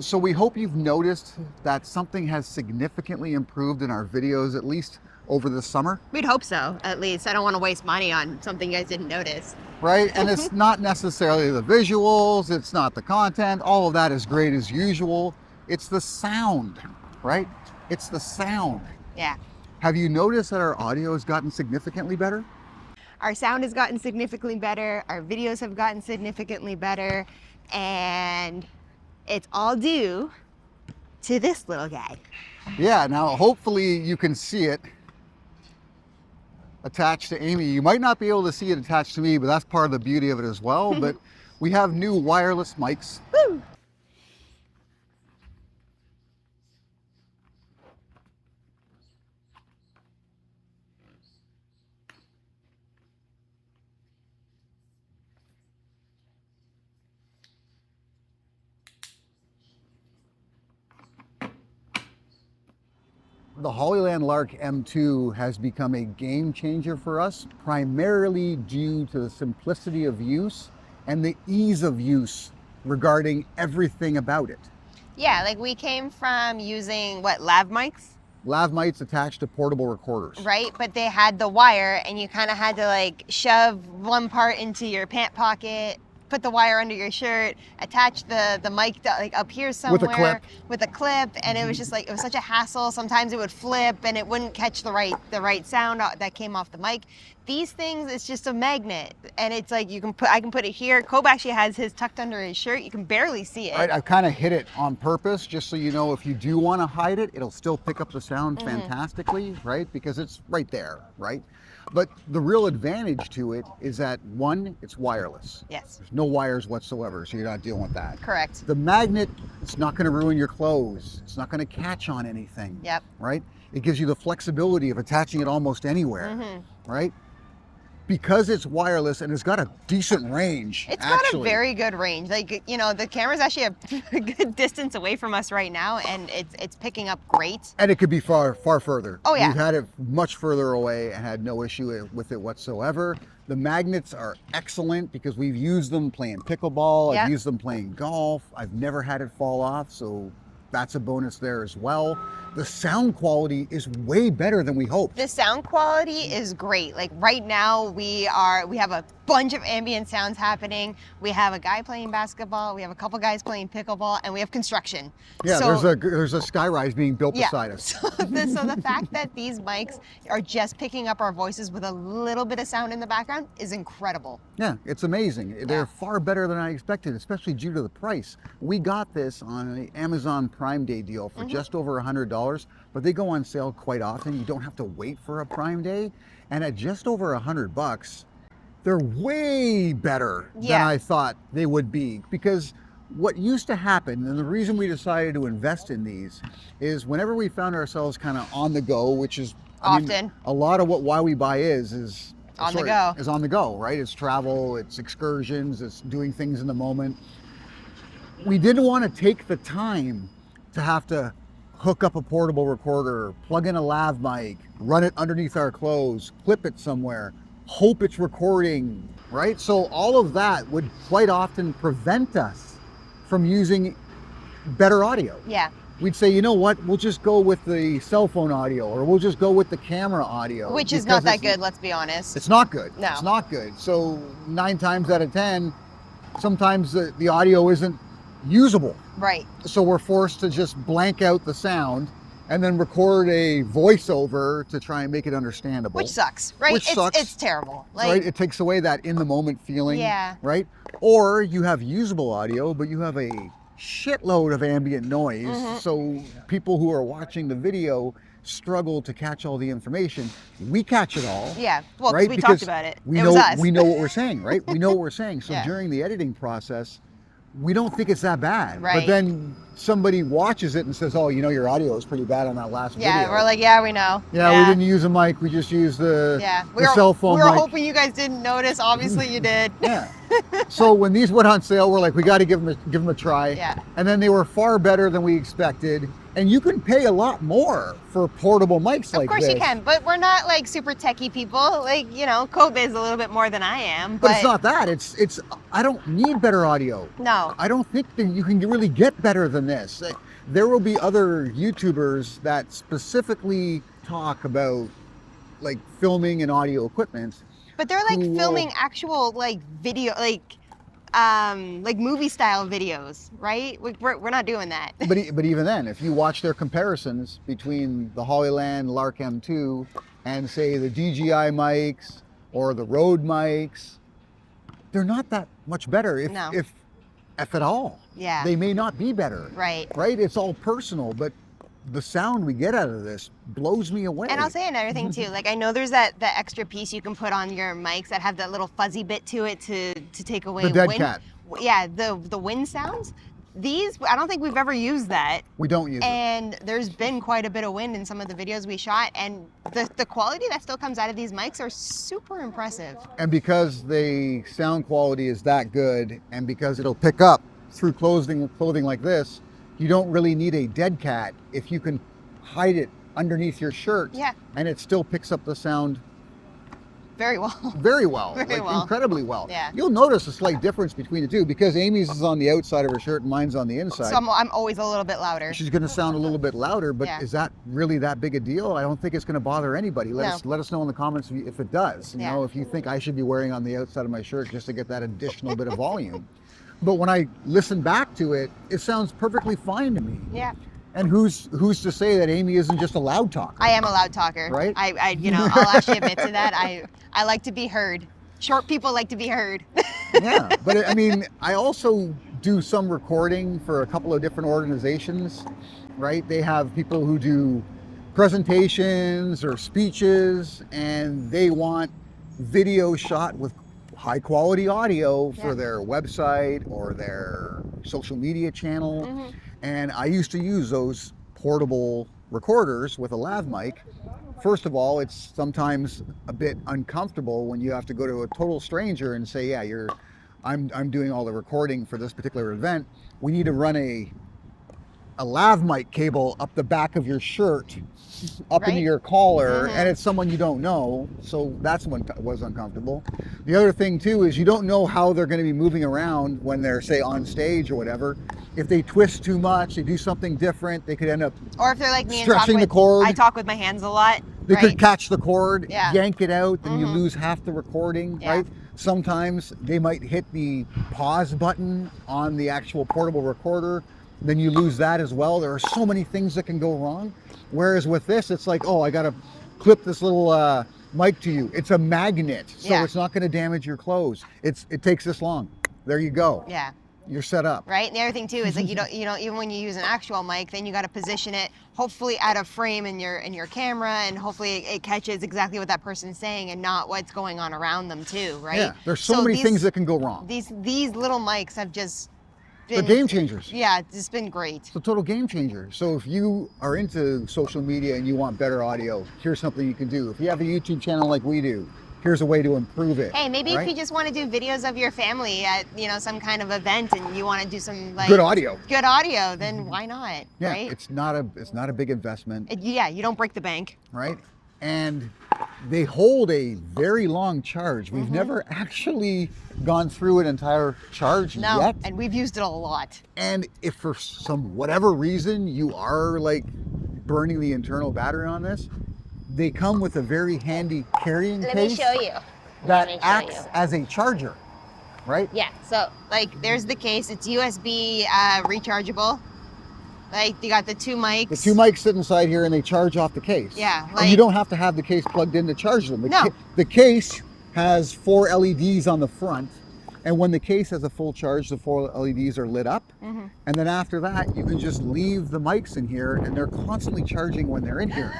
So we hope you've noticed that something has significantly improved in our videos, at least over the summer. We'd hope so, at least. I don't want to waste money on something you guys didn't notice. Right? And it's not necessarily the visuals, it's not the content, all of that is great as usual. It's the sound, right? It's the sound. Yeah. Have you noticed that our audio has gotten significantly better? Our sound has gotten significantly better, our videos have gotten significantly better, and it's all due to this little guy. Yeah, now hopefully you can see it attached to Amy. You might not be able to see it attached to me, but that's part of the beauty of it as well. But we have new wireless mics. Woo! The Hollyland Lark M2 has become a game changer for us, primarily due to the simplicity of use and the ease of use regarding everything about it. Yeah, like we came from using, what, lav mics? Lav mics attached to portable recorders. Right, but they had the wire and you kind of had to like shove one part into your pant pocket, put the wire under your shirt, attach the mic like up here somewhere with a clip, and it was just like, it was such a hassle. Sometimes it would flip and it wouldn't catch the right sound that came off the mic. These things, it's just a magnet, and it's like I can put it here. Kobe actually has his tucked under his shirt. You can barely see it. I've kind of hid it on purpose, just so you know, if you do want to hide it, it'll still pick up the sound fantastically, right? Because it's right there, right? But the real advantage to it is that, one, it's wireless. Yes. There's no wires whatsoever, so you're not dealing with that. Correct. The magnet, it's not going to ruin your clothes. It's not going to catch on anything. Yep. Right? It gives you the flexibility of attaching it almost anywhere, right? Because it's wireless and it's got a decent range. It's got a very good range. Like, you know, the camera's actually a good distance away from us right now, and it's picking up great. And it could be far further. Oh yeah. We've had it much further away and had no issue with it whatsoever. The magnets are excellent because we've used them playing pickleball. I've used them playing golf. I've never had it fall off, so that's a bonus there as well. The sound quality is way better than we hoped. The sound quality is great. Like right now we have a bunch of ambient sounds happening. We have a guy playing basketball, we have a couple guys playing pickleball, and we have construction. Yeah, so, there's a skyrise being built beside us. So the fact that these mics are just picking up our voices with a little bit of sound in the background is incredible. Yeah, it's amazing. They're far better than I expected, especially due to the price. We got this on an Amazon Prime Day deal for just over $100, but they go on sale quite often. You don't have to wait for a Prime Day. And at just over $100, they're way better than I thought they would be. Because what used to happen, and the reason we decided to invest in these, is whenever we found ourselves kind of on the go, which is often a lot of why we buy is on the go. Is on the go, right? It's travel, it's excursions, it's doing things in the moment. We didn't want to take the time to have to hook up a portable recorder, plug in a lav mic, run it underneath our clothes, clip it somewhere, hope it's recording, right? So all of that would quite often prevent us from using better audio. Yeah. We'd say, you know what, we'll just go with the cell phone audio, or we'll just go with the camera audio. Which is not that good, let's be honest. It's not good. No. It's not good. So 9 times out of 10, sometimes the audio isn't usable. Right. So we're forced to just blank out the sound and then record a voiceover to try and make it understandable. Which sucks, right? Which sucks. It's terrible. Like, right? It takes away that in the moment feeling. Yeah. Right? Or you have usable audio, but you have a shitload of ambient noise. So people who are watching the video struggle to catch all the information. We catch it all. Yeah. Well, right? we Because talked about it. We It know, was us. we know what we're saying, right? We know what we're saying. So Yeah. during the editing process, we don't think it's that bad. Right. But then somebody watches it and says, oh, you know, your audio is pretty bad on that last video. Yeah, we're like, yeah, we know. Yeah, we didn't use a mic. We just used the cell phone we were mic. hoping you guys didn't notice. Obviously you did. Yeah. So when these went on sale, we're like, we got to give them a try. Yeah. And then they were far better than we expected. And you can pay a lot more for portable mics like this. Of course you can, but we're not like super techie people. Like, you know, Kobe is a little bit more than I am. But it's not that. It's I don't need better audio. No. I don't think that you can really get better than this. There will be other YouTubers that specifically talk about like filming and audio equipment. But they're like filming actual like video, like movie style videos, right? We're not doing that. But even then, if you watch their comparisons between the Hollyland Lark M2 and say the DJI mics or the Rode mics, they're not that much better, if at all. Yeah. They may not be better. Right. Right? It's all personal, but the sound we get out of this blows me away. And I'll say another thing too. Like, I know there's that extra piece you can put on your mics that have that little fuzzy bit to it to take away the dead wind. cat. Yeah, the wind sounds. These, I don't think we've ever used that. We don't use it. And there's been quite a bit of wind in some of the videos we shot, and the quality that still comes out of these mics are super impressive. And because the sound quality is that good, and because it'll pick up through clothing like this, you don't really need a dead cat if you can hide it underneath your shirt. Yeah. And it still picks up the sound very well. Very well. Very like well. Incredibly well. Yeah. You'll notice a slight difference between the two because Amy's is on the outside of her shirt and mine's on the inside. So I'm always a little bit louder. She's going to sound a little bit louder, but is that really that big a deal? I don't think it's going to bother anybody. Let us know in the comments if it does. You know, if you think I should be wearing on the outside of my shirt just to get that additional bit of volume. But when I listen back to it, it sounds perfectly fine to me. Yeah. And who's to say that Amy isn't just a loud talker? I am a loud talker. Right? I I'll actually admit to that. I like to be heard. Short people like to be heard. Yeah, but I mean, I also do some recording for a couple of different organizations, right? They have people who do presentations or speeches, and they want video shot with high quality audio for their website or their social media channel. Mm-hmm. And I used to use those portable recorders with a lav mic. First of all, it's sometimes a bit uncomfortable when you have to go to a total stranger and say, yeah, I'm doing all the recording for this particular event. We need to run a lav mic cable up the back of your shirt, up into your collar, and it's someone you don't know. So that's when it was uncomfortable. The other thing too is you don't know how they're going to be moving around when they're, say, on stage or whatever. If they twist too much, they do something different, they could end up or if they're like me and stretching the cord. I talk with my hands a lot. They could catch the cord, Yeah. yank it out, then you lose half the recording, right? Sometimes they might hit the pause button on the actual portable recorder, then you lose that as well. There are so many things that can go wrong. Whereas with this, it's like, oh, I got to clip this little mic to you. It's a magnet, so it's not going to damage your clothes. It takes this long. There you go. Yeah. You're set up. Right. And the other thing too is like you don't even when you use an actual mic, then you got to position it hopefully out of frame in your camera, and hopefully it catches exactly what that person's saying and not what's going on around them too. Right. Yeah. There's so many things that can go wrong. These little mics have just been game changers. Yeah, it's been great. It's a total game changer. So if you are into social media and you want better audio, here's something you can do. If you have a YouTube channel like we do, here's a way to improve it. Hey, maybe if you just want to do videos of your family at some kind of event and you want to do some like good audio, then why not? Yeah, right? It's not a big investment. You don't break the bank. Right, and they hold a very long charge. We've never actually gone through an entire charge yet. And we've used it a lot. And if for some whatever reason you are like burning the internal battery on this, they come with a very handy carrying case. Let me show you. That acts as a charger, right? Yeah, so like there's the case. It's USB rechargeable. Like you got the two mics. The two mics sit inside here and they charge off the case. Yeah. And you don't have to have the case plugged in to charge them. The case has 4 LEDs on the front. And when the case has a full charge, the 4 LEDs are lit up. And then after that, you can just leave the mics in here and they're constantly charging when they're in here.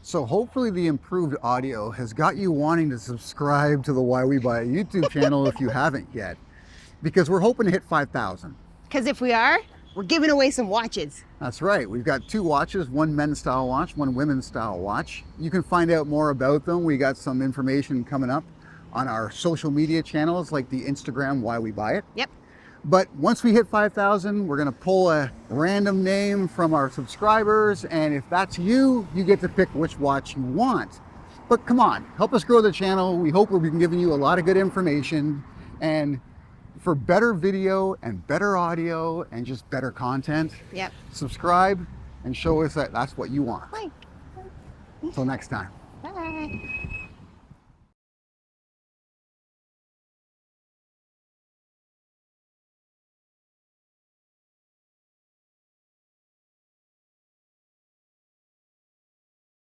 So hopefully the improved audio has got you wanting to subscribe to the Why We Buy It YouTube channel if you haven't yet, because we're hoping to hit 5,000. Because if we are, we're giving away some watches. That's right. We've got 2 watches, one men's style watch, one women's style watch. You can find out more about them. We got some information coming up on our social media channels like the Instagram Why We Buy It. Yep. But once we hit 5,000, we're going to pull a random name from our subscribers. And if that's you, you get to pick which watch you want. But come on, help us grow the channel. We hope we've been giving you a lot of good information. And for better video and better audio and just better content, Yep. subscribe and show us that that's what you want. Like. Until next time. Bye.